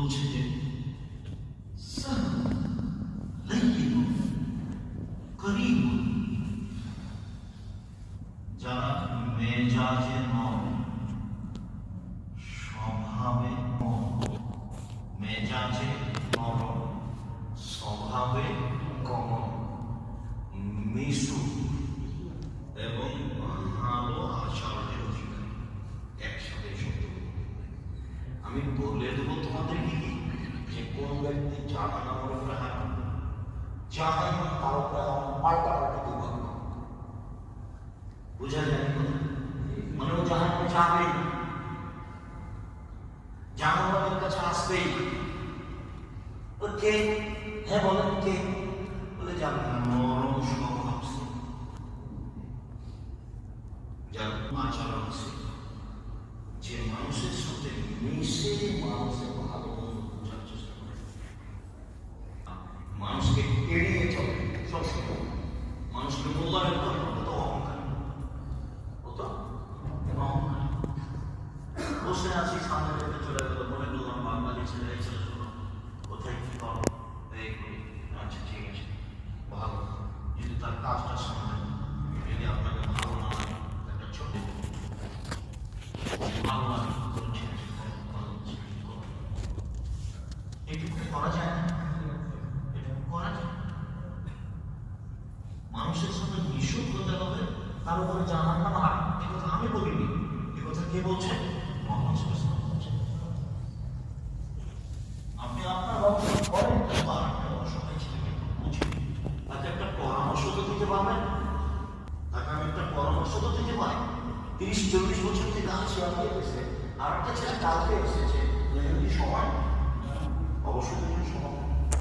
বলছে যে যারা মেজাজে নয়, স্বভাবে মেজাজে নরম, স্বভাবে কমল, মিশু এবং ভালো আচরণের অধিকারী। একসাথে শব্দ আমি বলে দেবো তোমাদেরকে কি, যে কোন ব্যক্তি জাহান্নামের উপরে হাঁটবে, জাহান্নাম তার উপরে পাল্টাপাল্টি বিভাগ। বুঝা যায় মানে ও জাহান্নামে যাবে, জাহান্নামের কাছে আসবেই। ও কে? হ্যাঁ বলেন কে? বলে যাবে নরম স্বভাব, যার আচরণ আছে, যে মানুষের সাথে মিশে মানুষের ভালো বোঝার চেষ্টা করে, মানুষকে এড়িয়ে চলে সবসময়, মানুষকে মূল্যায়ন করে, কত অহংকার, কত অহংকার। বসে আছি, সামনে রেখে চলে গেল, মনে করলাম বাঙালি ছেলে ছেলে, শোনো কোথায় কি করো, এই করি, আচ্ছা ঠিক আছে ভালো। যদি তার কাজটা সামনে, যদি আপনাকে ভালো না লাগে, একটা ছোট ভালো লাগে, এটুকু করা যায় না, এটুকু করা যায়। মানুষের সাথে মিশুক হতে হবে, তার উপরে জাহান্নাম হারাম। এ কথা আমি বলিনি, এ কথা কে বলছে? মোহাম্মদ সাল্লাল্লাহু আলাইহি ওয়াসাল্লাম। আপনি আপনার রক্ষা করেন, অসহায় ছেলেকে বুঝে তাকে একটা পরামর্শ তো দিতে পারবেন, তাকে আমি একটা পরামর্শ তো দিতে পারি। 30-40 বছর থেকে আছি, আমি এসেছে আর একটা ছেলে কালকে এসেছে, সময় অবশ্যই